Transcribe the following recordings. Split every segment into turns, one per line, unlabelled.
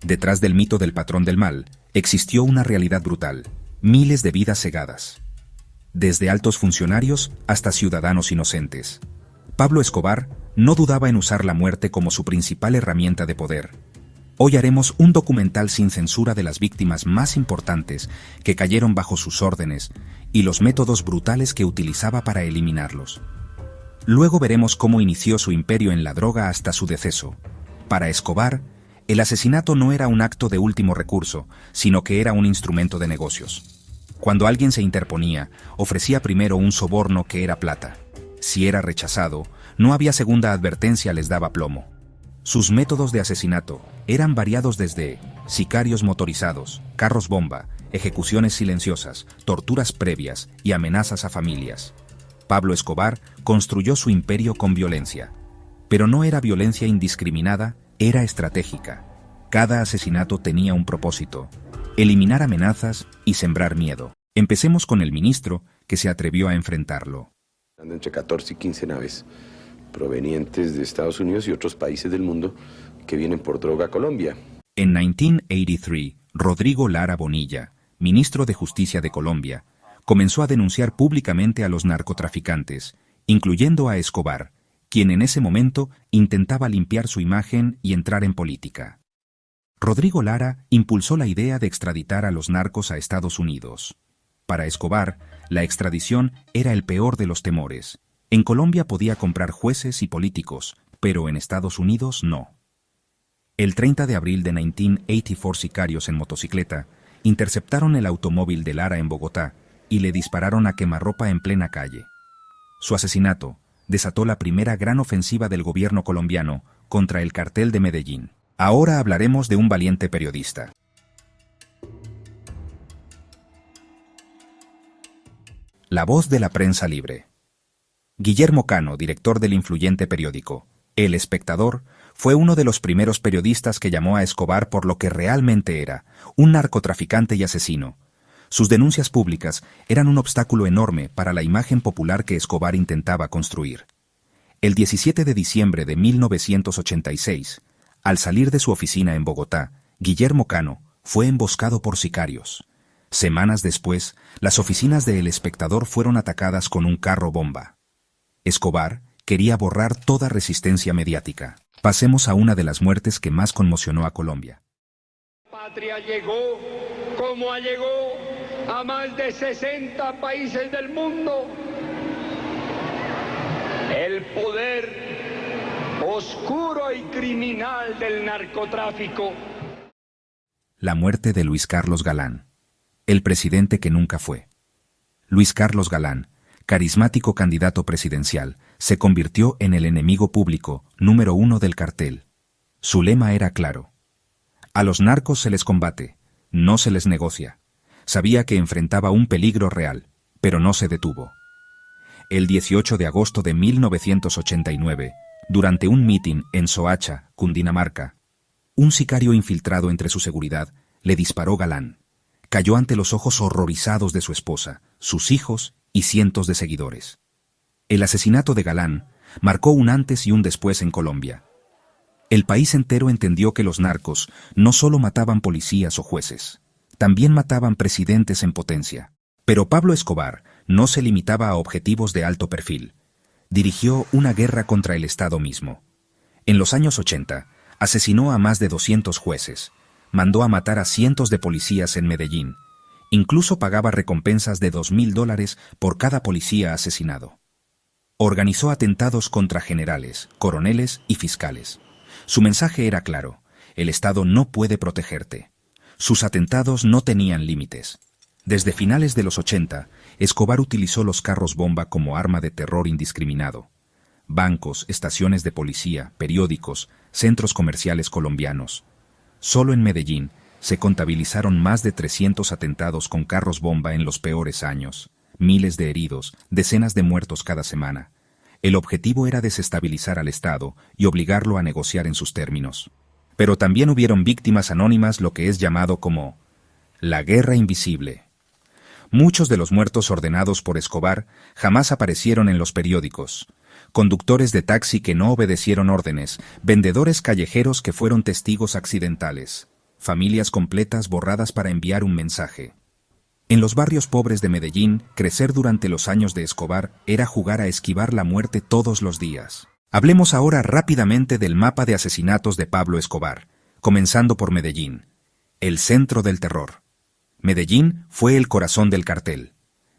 Detrás del mito del patrón del mal, existió una realidad brutal: miles de vidas cegadas. Desde altos funcionarios hasta ciudadanos inocentes. Pablo Escobar no dudaba en usar la muerte como su principal herramienta de poder. Hoy haremos un documental sin censura de las víctimas más importantes que cayeron bajo sus órdenes y los métodos brutales que utilizaba para eliminarlos. Luego veremos cómo inició su imperio en la droga hasta su deceso. Para Escobar, el asesinato no era un acto de último recurso, sino que era un instrumento de negocios. Cuando alguien se interponía, ofrecía primero un soborno que era plata. Si era rechazado, no había segunda advertencia, les daba plomo. Sus métodos de asesinato eran variados desde sicarios motorizados, carros bomba, ejecuciones silenciosas, torturas previas y amenazas a familias. Pablo Escobar construyó su imperio con violencia. Pero no era violencia indiscriminada, era estratégica. Cada asesinato tenía un propósito: eliminar amenazas y sembrar miedo. Empecemos con el ministro que se atrevió a enfrentarlo.
Entre 14 y 15 naves provenientes de Estados Unidos y otros países del mundo que vienen por droga a Colombia.
En 1983, Rodrigo Lara Bonilla, ministro de Justicia de Colombia, comenzó a denunciar públicamente a los narcotraficantes, incluyendo a Escobar, quien en ese momento intentaba limpiar su imagen y entrar en política. Rodrigo Lara impulsó la idea de extraditar a los narcos a Estados Unidos. Para Escobar, la extradición era el peor de los temores. En Colombia podía comprar jueces y políticos, pero en Estados Unidos no. El 30 de abril de 1984, sicarios en motocicleta interceptaron el automóvil de Lara en Bogotá y le dispararon a quemarropa en plena calle. Su asesinato desató la primera gran ofensiva del gobierno colombiano contra el cartel de Medellín. Ahora hablaremos de un valiente periodista. La voz de la prensa libre. Guillermo Cano, director del influyente periódico El Espectador, fue uno de los primeros periodistas que llamó a Escobar por lo que realmente era: un narcotraficante y asesino. Sus denuncias públicas eran un obstáculo enorme para la imagen popular que Escobar intentaba construir. El 17 de diciembre de 1986, al salir de su oficina en Bogotá, Guillermo Cano fue emboscado por sicarios. Semanas después, las oficinas de El Espectador fueron atacadas con un carro bomba. Escobar quería borrar toda resistencia mediática. Pasemos a una de las muertes que más conmocionó a Colombia.
La patria llegó como llegó a más de 60 países del mundo. El poder oscuro y criminal del narcotráfico.
La muerte de Luis Carlos Galán, el presidente que nunca fue. Luis Carlos Galán, carismático candidato presidencial, se convirtió en el enemigo público número 1 del cartel. Su lema era claro: a los narcos se les combate, no se les negocia. Sabía que enfrentaba un peligro real, pero no se detuvo. El 18 de agosto de 1989, durante un mitin en Soacha, Cundinamarca, un sicario infiltrado entre su seguridad le disparó Galán. Cayó ante los ojos horrorizados de su esposa, sus hijos y cientos de seguidores. El asesinato de Galán marcó un antes y un después en Colombia. El país entero entendió que los narcos no solo mataban policías o jueces, también mataban presidentes en potencia. Pero Pablo Escobar no se limitaba a objetivos de alto perfil. Dirigió una guerra contra el Estado mismo. En los años 80, asesinó a más de 200 jueces, mandó a matar a cientos de policías en Medellín. Incluso pagaba recompensas de $2.000 por cada policía asesinado. Organizó atentados contra generales, coroneles y fiscales. Su mensaje era claro: el Estado no puede protegerte. Sus atentados no tenían límites. Desde finales de los 80, Escobar utilizó los carros bomba como arma de terror indiscriminado. Bancos, estaciones de policía, periódicos, centros comerciales colombianos. Solo en Medellín se contabilizaron más de 300 atentados con carros bomba en los peores años, miles de heridos, decenas de muertos cada semana. El objetivo era desestabilizar al Estado y obligarlo a negociar en sus términos. Pero también hubieron víctimas anónimas, lo que es llamado como la guerra invisible. Muchos de los muertos ordenados por Escobar jamás aparecieron en los periódicos. Conductores de taxi que no obedecieron órdenes, vendedores callejeros que fueron testigos accidentales, familias completas borradas para enviar un mensaje. En los barrios pobres de Medellín, crecer durante los años de Escobar era jugar a esquivar la muerte todos los días. Hablemos ahora rápidamente del mapa de asesinatos de Pablo Escobar, comenzando por Medellín, el centro del terror. Medellín fue el corazón del cartel.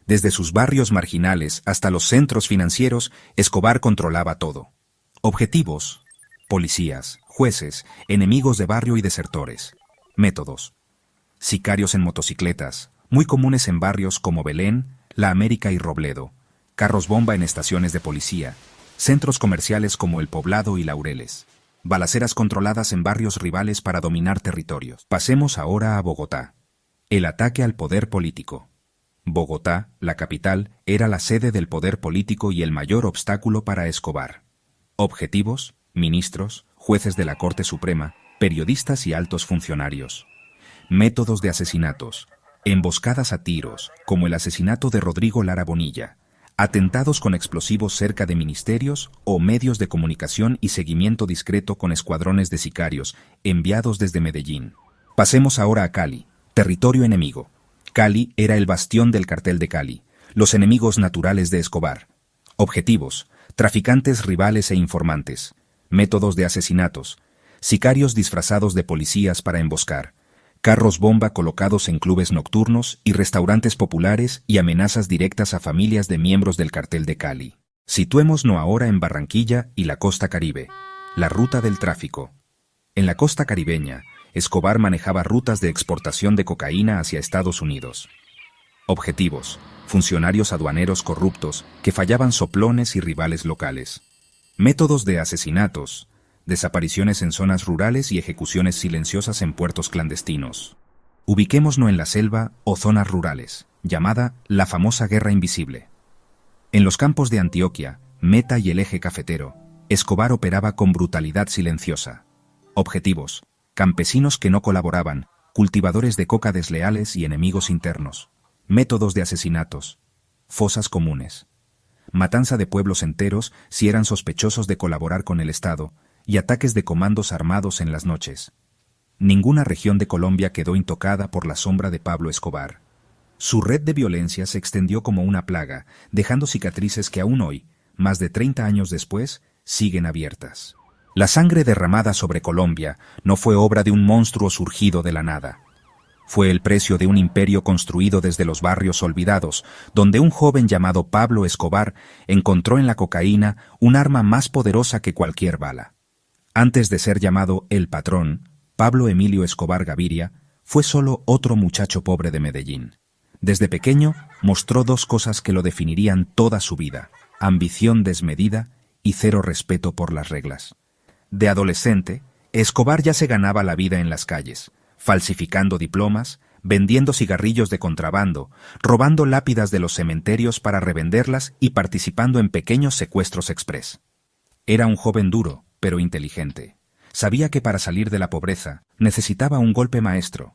Desde sus barrios marginales hasta los centros financieros, Escobar controlaba todo. Objetivos: policías, jueces, enemigos de barrio y desertores. Métodos: sicarios en motocicletas, muy comunes en barrios como Belén, La América y Robledo, carros bomba en estaciones de policía, centros comerciales como El Poblado y Laureles, balaceras controladas en barrios rivales para dominar territorios. Pasemos ahora a Bogotá. El ataque al poder político. Bogotá, la capital, era la sede del poder político y el mayor obstáculo para Escobar. Objetivos: ministros, jueces de la Corte Suprema, periodistas y altos funcionarios. Métodos de asesinatos: emboscadas a tiros, como el asesinato de Rodrigo Lara Bonilla, atentados con explosivos cerca de ministerios o medios de comunicación y seguimiento discreto con escuadrones de sicarios enviados desde Medellín. Pasemos ahora a Cali, territorio enemigo. Cali era el bastión del cartel de Cali, los enemigos naturales de Escobar. Objetivos: traficantes rivales e informantes. Métodos de asesinatos: sicarios disfrazados de policías para emboscar, carros bomba colocados en clubes nocturnos y restaurantes populares y amenazas directas a familias de miembros del cartel de Cali. Situémonos ahora en Barranquilla y la costa Caribe, la ruta del tráfico. En la costa caribeña, Escobar manejaba rutas de exportación de cocaína hacia Estados Unidos. Objetivos: funcionarios aduaneros corruptos que fallaban soplones y rivales locales. Métodos de asesinatos: desapariciones en zonas rurales y ejecuciones silenciosas en puertos clandestinos. Ubiquémonos en la selva o zonas rurales, llamada la famosa Guerra Invisible. En los campos de Antioquia, Meta y el Eje Cafetero, Escobar operaba con brutalidad silenciosa. Objetivos: campesinos que no colaboraban, cultivadores de coca desleales y enemigos internos. Métodos de asesinatos: fosas comunes, matanza de pueblos enteros si eran sospechosos de colaborar con el Estado, y ataques de comandos armados en las noches. Ninguna región de Colombia quedó intocada por la sombra de Pablo Escobar. Su red de violencia se extendió como una plaga, dejando cicatrices que aún hoy, más de 30 años después, siguen abiertas. La sangre derramada sobre Colombia no fue obra de un monstruo surgido de la nada. Fue el precio de un imperio construido desde los barrios olvidados, donde un joven llamado Pablo Escobar encontró en la cocaína un arma más poderosa que cualquier bala. Antes de ser llamado El Patrón, Pablo Emilio Escobar Gaviria fue solo otro muchacho pobre de Medellín. Desde pequeño mostró dos cosas que lo definirían toda su vida: ambición desmedida y cero respeto por las reglas. De adolescente, Escobar ya se ganaba la vida en las calles, falsificando diplomas, vendiendo cigarrillos de contrabando, robando lápidas de los cementerios para revenderlas y participando en pequeños secuestros express. Era un joven duro, pero inteligente. Sabía que para salir de la pobreza necesitaba un golpe maestro.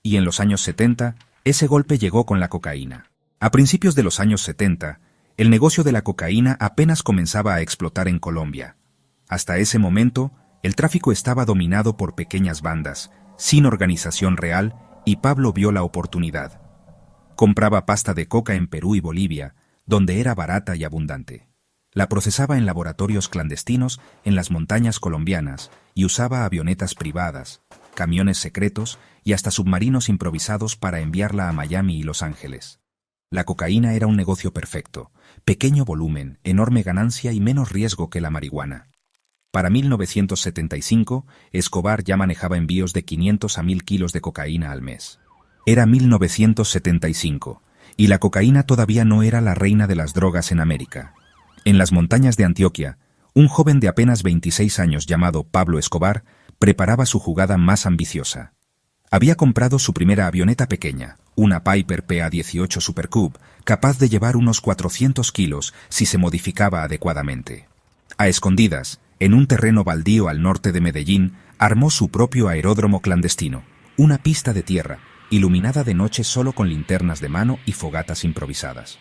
Y en los años 70, ese golpe llegó con la cocaína. A principios de los años 70, el negocio de la cocaína apenas comenzaba a explotar en Colombia. Hasta ese momento, el tráfico estaba dominado por pequeñas bandas, sin organización real, y Pablo vio la oportunidad. Compraba pasta de coca en Perú y Bolivia, donde era barata y abundante. La procesaba en laboratorios clandestinos en las montañas colombianas y usaba avionetas privadas, camiones secretos y hasta submarinos improvisados para enviarla a Miami y Los Ángeles. La cocaína era un negocio perfecto: pequeño volumen, enorme ganancia y menos riesgo que la marihuana. Para 1975, Escobar ya manejaba envíos de 500 a 1000 kilos de cocaína al mes. Era 1975, y la cocaína todavía no era la reina de las drogas en América. En las montañas de Antioquia, un joven de apenas 26 años llamado Pablo Escobar preparaba su jugada más ambiciosa. Había comprado su primera avioneta pequeña, una Piper PA-18 Super Cub, capaz de llevar unos 400 kilos si se modificaba adecuadamente. A escondidas, en un terreno baldío al norte de Medellín, armó su propio aeródromo clandestino, una pista de tierra, iluminada de noche solo con linternas de mano y fogatas improvisadas.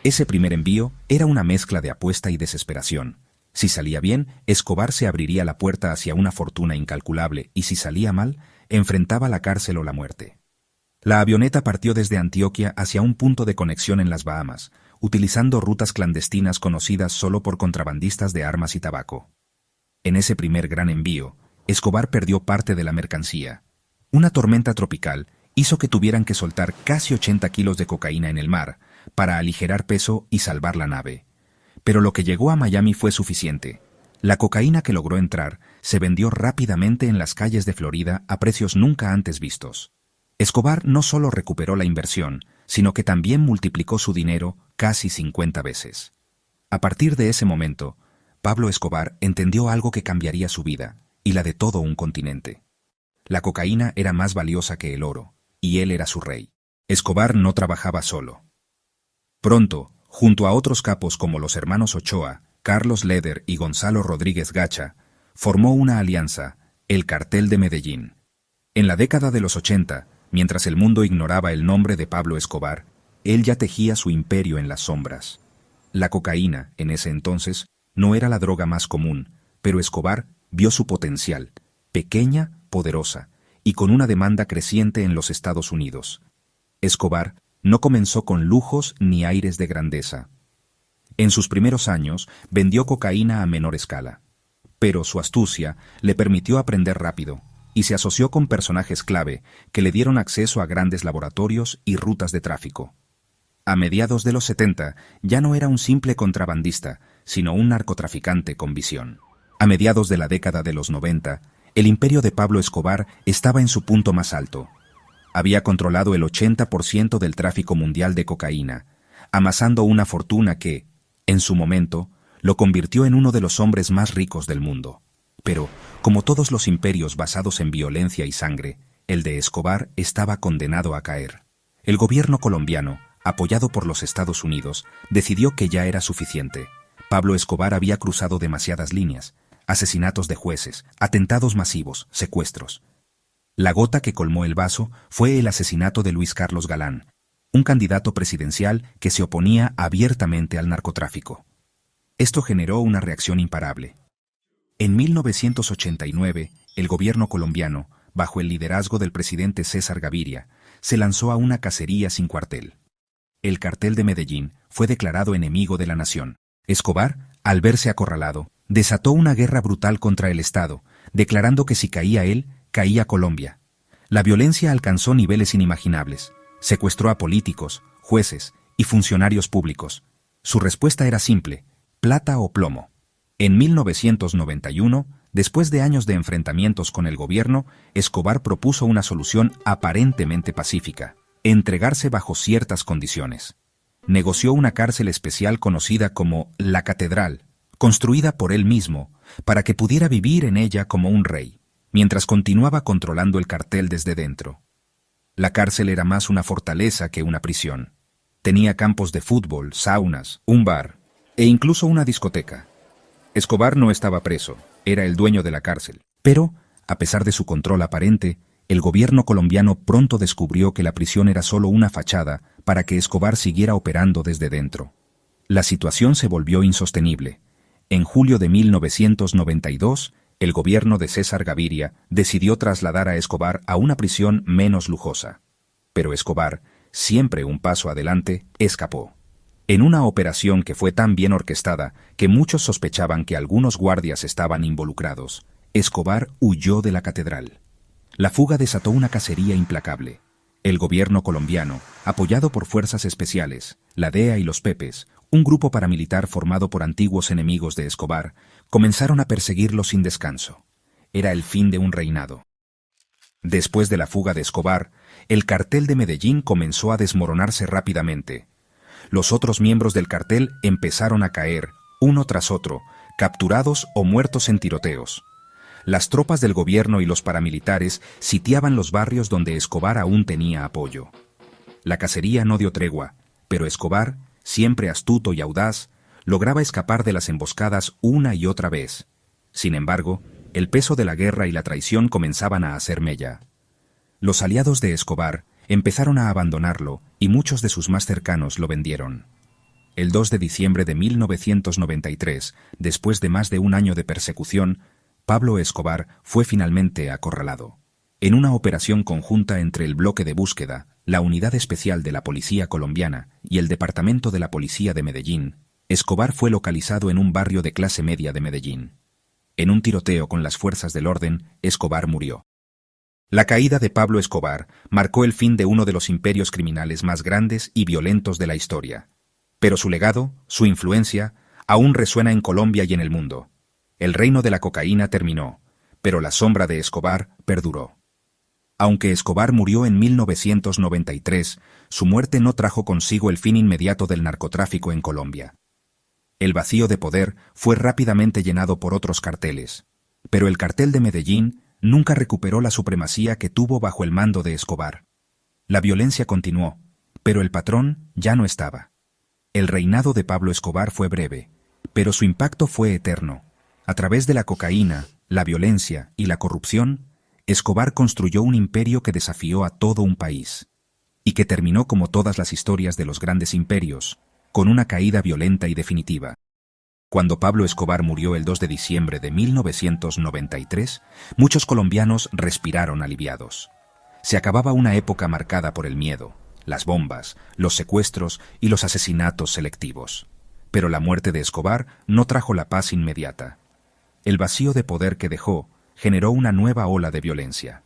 Ese primer envío era una mezcla de apuesta y desesperación. Si salía bien, Escobar se abriría la puerta hacia una fortuna incalculable, y si salía mal, enfrentaba la cárcel o la muerte. La avioneta partió desde Antioquia hacia un punto de conexión en las Bahamas, utilizando rutas clandestinas conocidas solo por contrabandistas de armas y tabaco. En ese primer gran envío, Escobar perdió parte de la mercancía. Una tormenta tropical hizo que tuvieran que soltar casi 80 kilos de cocaína en el mar para aligerar peso y salvar la nave. Pero lo que llegó a Miami fue suficiente. La cocaína que logró entrar se vendió rápidamente en las calles de Florida a precios nunca antes vistos. Escobar no solo recuperó la inversión, sino que también multiplicó su dinero casi 50 veces. A partir de ese momento, Pablo Escobar entendió algo que cambiaría su vida y la de todo un continente. La cocaína era más valiosa que el oro, y él era su rey. Escobar no trabajaba solo. Pronto, junto a otros capos como los hermanos Ochoa, Carlos Leder y Gonzalo Rodríguez Gacha, formó una alianza, el Cartel de Medellín. En la década de los 80, mientras el mundo ignoraba el nombre de Pablo Escobar, él ya tejía su imperio en las sombras. La cocaína, en ese entonces, no era la droga más común, pero Escobar vio su potencial, pequeña, poderosa, y con una demanda creciente en los Estados Unidos. Escobar no comenzó con lujos ni aires de grandeza. En sus primeros años vendió cocaína a menor escala, pero su astucia le permitió aprender rápido, y se asoció con personajes clave que le dieron acceso a grandes laboratorios y rutas de tráfico. A mediados de los 70 ya no era un simple contrabandista, sino un narcotraficante con visión. A mediados de la década de los 90, el imperio de Pablo Escobar estaba en su punto más alto. Había controlado el 80% del tráfico mundial de cocaína, amasando una fortuna que, en su momento, lo convirtió en uno de los hombres más ricos del mundo. Pero, como todos los imperios basados en violencia y sangre, el de Escobar estaba condenado a caer. El gobierno colombiano, apoyado por los Estados Unidos, decidió que ya era suficiente. Pablo Escobar había cruzado demasiadas líneas: asesinatos de jueces, atentados masivos, secuestros. La gota que colmó el vaso fue el asesinato de Luis Carlos Galán, un candidato presidencial que se oponía abiertamente al narcotráfico. Esto generó una reacción imparable. En 1989, el gobierno colombiano, bajo el liderazgo del presidente César Gaviria, se lanzó a una cacería sin cuartel. El Cartel de Medellín fue declarado enemigo de la nación. Escobar, al verse acorralado, desató una guerra brutal contra el Estado, declarando que si caía él, caía Colombia. La violencia alcanzó niveles inimaginables. Secuestró a políticos, jueces y funcionarios públicos. Su respuesta era simple: plata o plomo. En 1991, después de años de enfrentamientos con el gobierno, Escobar propuso una solución aparentemente pacífica: entregarse bajo ciertas condiciones. Negoció una cárcel especial conocida como La Catedral, construida por él mismo, para que pudiera vivir en ella como un rey, mientras continuaba controlando el cartel desde dentro. La cárcel era más una fortaleza que una prisión. Tenía campos de fútbol, saunas, un bar e incluso una discoteca. Escobar no estaba preso, era el dueño de la cárcel. Pero, a pesar de su control aparente, el gobierno colombiano pronto descubrió que la prisión era solo una fachada para que Escobar siguiera operando desde dentro. La situación se volvió insostenible. En julio de 1992, el gobierno de César Gaviria decidió trasladar a Escobar a una prisión menos lujosa. Pero Escobar, siempre un paso adelante, escapó. En una operación que fue tan bien orquestada que muchos sospechaban que algunos guardias estaban involucrados, Escobar huyó de la catedral. La fuga desató una cacería implacable. El gobierno colombiano, apoyado por fuerzas especiales, la DEA y los Pepes, un grupo paramilitar formado por antiguos enemigos de Escobar, comenzaron a perseguirlo sin descanso. Era el fin de un reinado. Después de la fuga de Escobar, el cartel de Medellín comenzó a desmoronarse rápidamente. Los otros miembros del cartel empezaron a caer, uno tras otro, capturados o muertos en tiroteos. Las tropas del gobierno y los paramilitares sitiaban los barrios donde Escobar aún tenía apoyo. La cacería no dio tregua, pero Escobar, siempre astuto y audaz, lograba escapar de las emboscadas una y otra vez. Sin embargo, el peso de la guerra y la traición comenzaban a hacer mella. Los aliados de Escobar empezaron a abandonarlo y muchos de sus más cercanos lo vendieron. El 2 de diciembre de 1993, después de más de un año de persecución, Pablo Escobar fue finalmente acorralado. En una operación conjunta entre el bloque de búsqueda, la Unidad Especial de la Policía Colombiana y el Departamento de la Policía de Medellín, Escobar fue localizado en un barrio de clase media de Medellín. En un tiroteo con las fuerzas del orden, Escobar murió. La caída de Pablo Escobar marcó el fin de uno de los imperios criminales más grandes y violentos de la historia. Pero su legado, su influencia, aún resuena en Colombia y en el mundo. El reino de la cocaína terminó, pero la sombra de Escobar perduró. Aunque Escobar murió en 1993, su muerte no trajo consigo el fin inmediato del narcotráfico en Colombia. El vacío de poder fue rápidamente llenado por otros carteles, pero el cartel de Medellín nunca recuperó la supremacía que tuvo bajo el mando de Escobar. La violencia continuó, pero el patrón ya no estaba. El reinado de Pablo Escobar fue breve, pero su impacto fue eterno. A través de la cocaína, la violencia y la corrupción, Escobar construyó un imperio que desafió a todo un país, y que terminó como todas las historias de los grandes imperios, con una caída violenta y definitiva. Cuando Pablo Escobar murió el 2 de diciembre de 1993, muchos colombianos respiraron aliviados. Se acababa una época marcada por el miedo, las bombas, los secuestros y los asesinatos selectivos. Pero la muerte de Escobar no trajo la paz inmediata. El vacío de poder que dejó generó una nueva ola de violencia.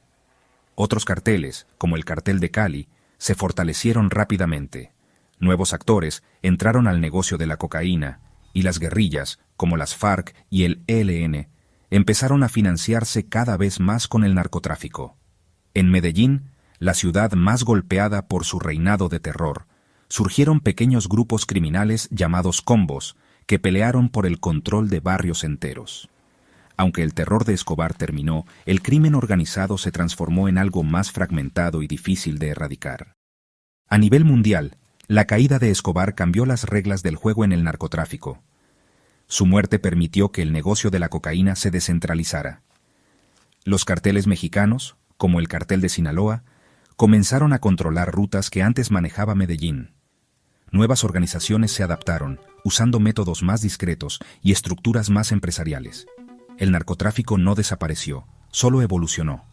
Otros carteles, como el cartel de Cali, se fortalecieron rápidamente. Nuevos actores entraron al negocio de la cocaína, y las guerrillas, como las FARC y el ELN, empezaron a financiarse cada vez más con el narcotráfico. En Medellín, la ciudad más golpeada por su reinado de terror, surgieron pequeños grupos criminales llamados combos, que pelearon por el control de barrios enteros. Aunque el terror de Escobar terminó, el crimen organizado se transformó en algo más fragmentado y difícil de erradicar. A nivel mundial, la caída de Escobar cambió las reglas del juego en el narcotráfico. Su muerte permitió que el negocio de la cocaína se descentralizara. Los carteles mexicanos, como el cartel de Sinaloa, comenzaron a controlar rutas que antes manejaba Medellín. Nuevas organizaciones se adaptaron, usando métodos más discretos y estructuras más empresariales. El narcotráfico no desapareció, solo evolucionó.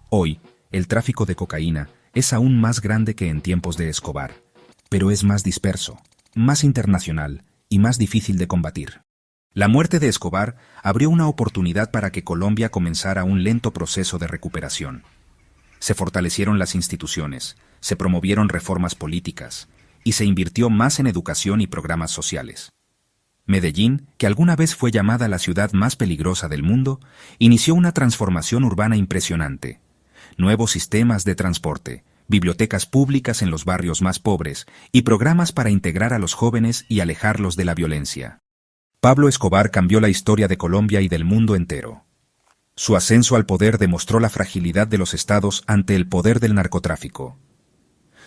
Hoy, el tráfico de cocaína es aún más grande que en tiempos de Escobar, pero es más disperso, más internacional y más difícil de combatir. La muerte de Escobar abrió una oportunidad para que Colombia comenzara un lento proceso de recuperación. Se fortalecieron las instituciones, se promovieron reformas políticas y se invirtió más en educación y programas sociales. Medellín, que alguna vez fue llamada la ciudad más peligrosa del mundo, inició una transformación urbana impresionante. Nuevos sistemas de transporte, bibliotecas públicas en los barrios más pobres y programas para integrar a los jóvenes y alejarlos de la violencia. Pablo Escobar cambió la historia de Colombia y del mundo entero. Su ascenso al poder demostró la fragilidad de los estados ante el poder del narcotráfico.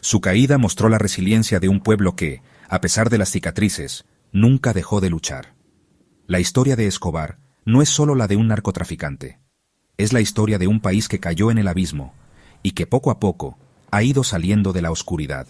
Su caída mostró la resiliencia de un pueblo que, a pesar de las cicatrices, nunca dejó de luchar. La historia de Escobar no es solo la de un narcotraficante. Es la historia de un país que cayó en el abismo y que poco a poco ha ido saliendo de la oscuridad.